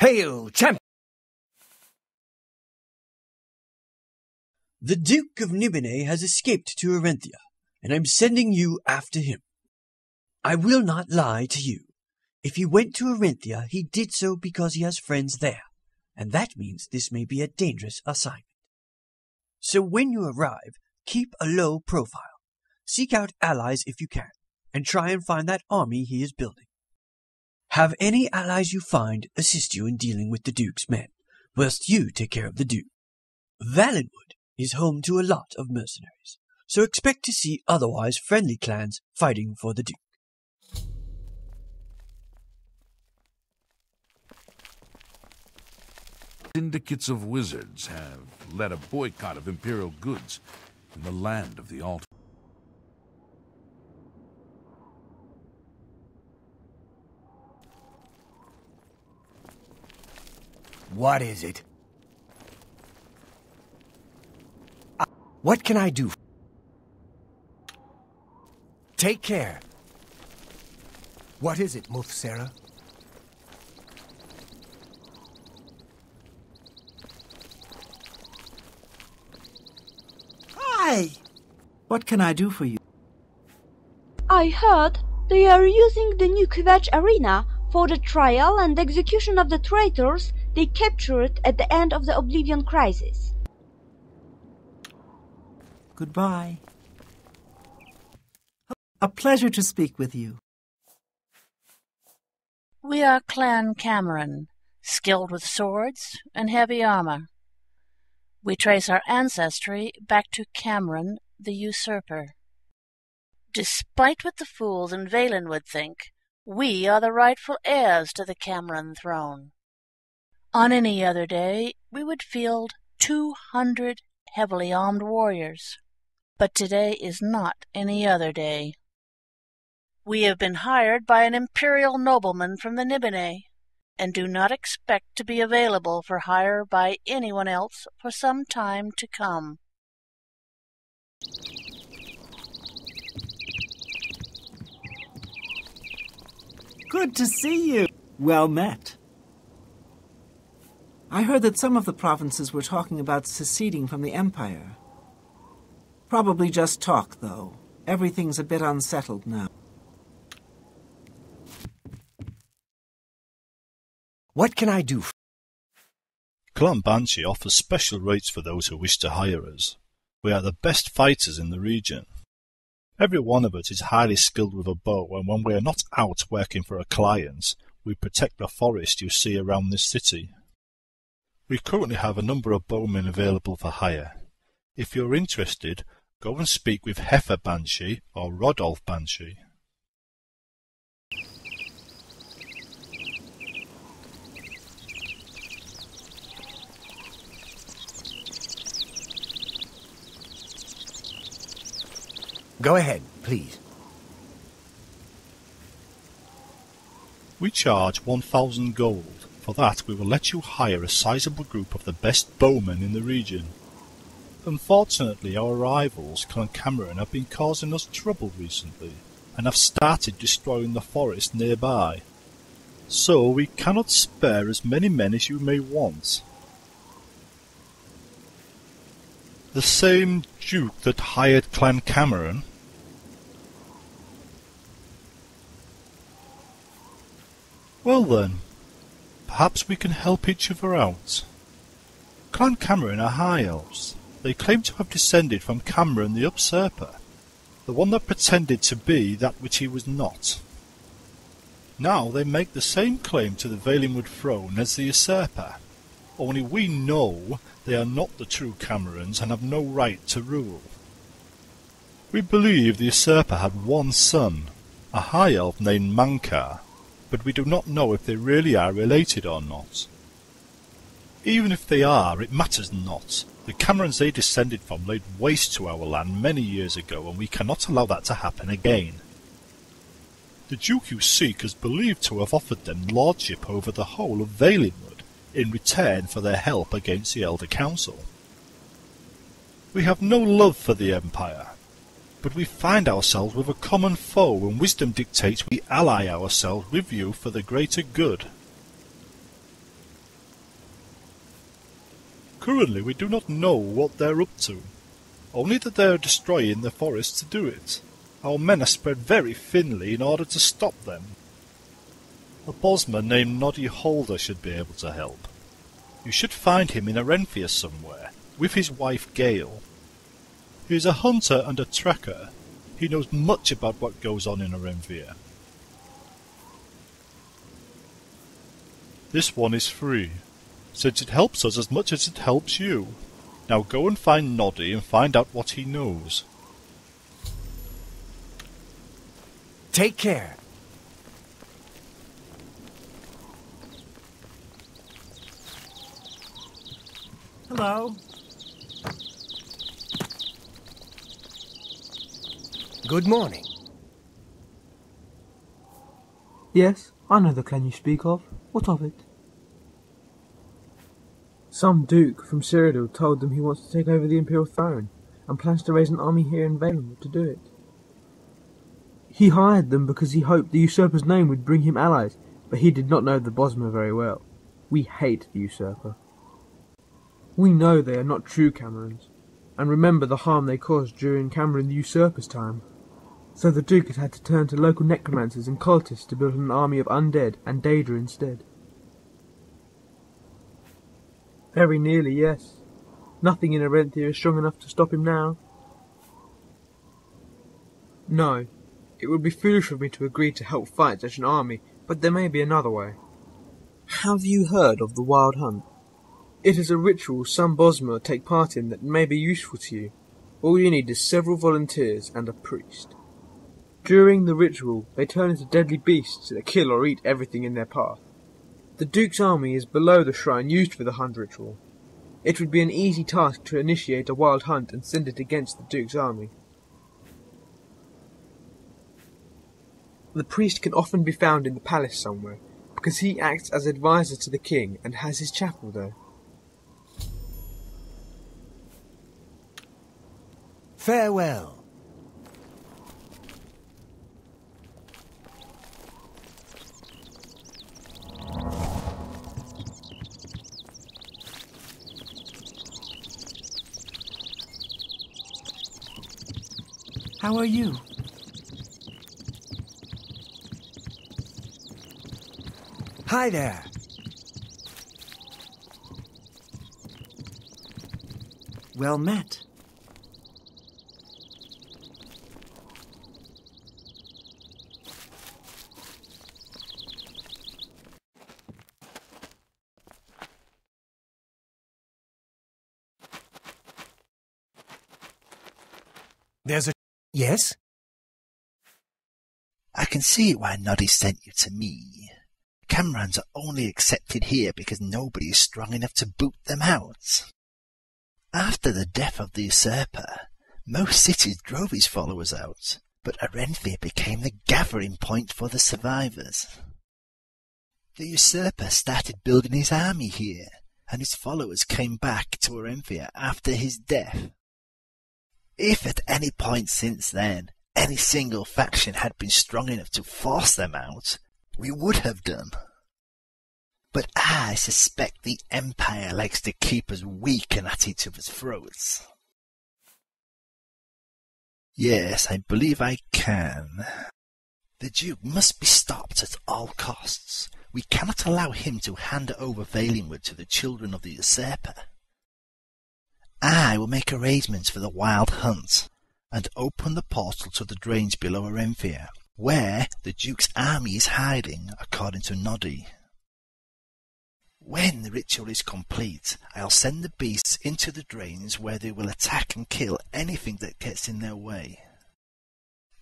Hail, champ! The Duke of Nibene has escaped to Arenthia, and I'm sending you after him. I will not lie to you. If he went to Arenthia, he did so because he has friends there, and that means this may be a dangerous assignment. So when you arrive, keep a low profile. Seek out allies if you can, and try and find that army he is building. Have any allies you find assist you in dealing with the Duke's men, whilst you take care of the Duke. Valenwood is home to a lot of mercenaries, so expect to see otherwise friendly clans fighting for the Duke. Syndicates of wizards have led a boycott of imperial goods in the land of the altar. What is it? What can I do? Take care. What is it, Muthsera? Hi! What can I do for you? I heard they are using the new Kvetch arena for the trial and execution of the traitors they captured at the end of the Oblivion Crisis. Goodbye. A pleasure to speak with you. We are Clan Cameron, skilled with swords and heavy armor. We trace our ancestry back to Cameron the Usurper. Despite what the fools in Valenwood think, we are the rightful heirs to the Cameron throne. On any other day, we would field 200 heavily armed warriors. But today is not any other day. We have been hired by an imperial nobleman from the Nibene, and do not expect to be available for hire by anyone else for some time to come. Good to see you. Well met. I heard that some of the provinces were talking about seceding from the Empire. Probably just talk, though. Everything's a bit unsettled now. What can I do? Clan Banshee offers special rates for those who wish to hire us. We are the best fighters in the region. Every one of us is highly skilled with a bow, and when we are not out working for a client, we protect the forest you see around this city. We currently have a number of bowmen available for hire. If you're interested, go and speak with Heifer Banshee or Rodolph Banshee. Go ahead, please. We charge 1,000 gold. For that, we will let you hire a sizable group of the best bowmen in the region. Unfortunately, our rivals, Clan Cameron, have been causing us trouble recently, and have started destroying the forest nearby. So we cannot spare as many men as you may want. The same Duke that hired Clan Cameron? Well then, perhaps we can help each other out. Clan Cameron are High Elves. They claim to have descended from Cameron the Usurper, the one that pretended to be that which he was not. Now they make the same claim to the Valenwood throne as the Usurper, only we know they are not the true Camerons and have no right to rule. We believe the Usurper had one son, a High Elf named Mankar, but we do not know if they really are related or not. Even if they are, it matters not. The Camerons they descended from laid waste to our land many years ago, and we cannot allow that to happen again. The Duke you seek is believed to have offered them lordship over the whole of Valenwood in return for their help against the Elder Council. We have no love for the Empire, but we find ourselves with a common foe, and wisdom dictates we ally ourselves with you for the greater good. Currently we do not know what they're up to, only that they are destroying the forest to do it. Our men are spread very thinly in order to stop them. A bosmer named Noddy Holder should be able to help. You should find him in Arenthia somewhere, with his wife Gale. He is a hunter and a tracker. He knows much about what goes on in Arenthia. This one is free, since it helps us as much as it helps you. Now go and find Noddy and find out what he knows. Take care. Hello. Good morning. Yes, I know the clan you speak of. What of it? Some duke from Cyrodiil told them he wants to take over the Imperial throne, and plans to raise an army here in Valenwood to do it. He hired them because he hoped the usurper's name would bring him allies, but he did not know the Bosmer very well. We hate the usurper. We know they are not true Camerons, and remember the harm they caused during Cameron the usurper's time. So the Duke has had to turn to local necromancers and cultists to build an army of undead and Daedra instead. Very nearly, yes. Nothing in Arenthia is strong enough to stop him now. No, it would be foolish of me to agree to help fight such an army, but there may be another way. Have you heard of the Wild Hunt? It is a ritual some Bosmer take part in that may be useful to you. All you need is several volunteers and a priest. During the ritual, they turn into deadly beasts that kill or eat everything in their path. The Duke's army is below the shrine used for the hunt ritual. It would be an easy task to initiate a wild hunt and send it against the Duke's army. The priest can often be found in the palace somewhere, because he acts as advisor to the king and has his chapel there. Farewell. How are you? Hi there. Well met. There's a... Yes? I can see why Noddy sent you to me. Camerons are only accepted here because nobody is strong enough to boot them out. After the death of the usurper, most cities drove his followers out, but Arenthia became the gathering point for the survivors. The usurper started building his army here, and his followers came back to Arenthia after his death. If at any point since then any single faction had been strong enough to force them out, we would have done. But I suspect the Empire likes to keep us weak and at each other's throats. Yes, I believe I can. The Duke must be stopped at all costs. We cannot allow him to hand over Valenwood to the children of the usurper. I will make arrangements for the Wild Hunt, and open the portal to the drains below Arenthia, where the Duke's army is hiding, according to Noddy. When the ritual is complete, I'll send the beasts into the drains where they will attack and kill anything that gets in their way.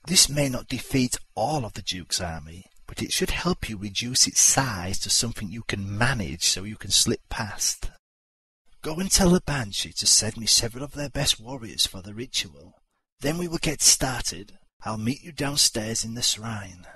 This may not defeat all of the Duke's army, but it should help you reduce its size to something you can manage so you can slip past. Go and tell the Banshee to send me several of their best warriors for the ritual. Then we will get started. I'll meet you downstairs in the shrine.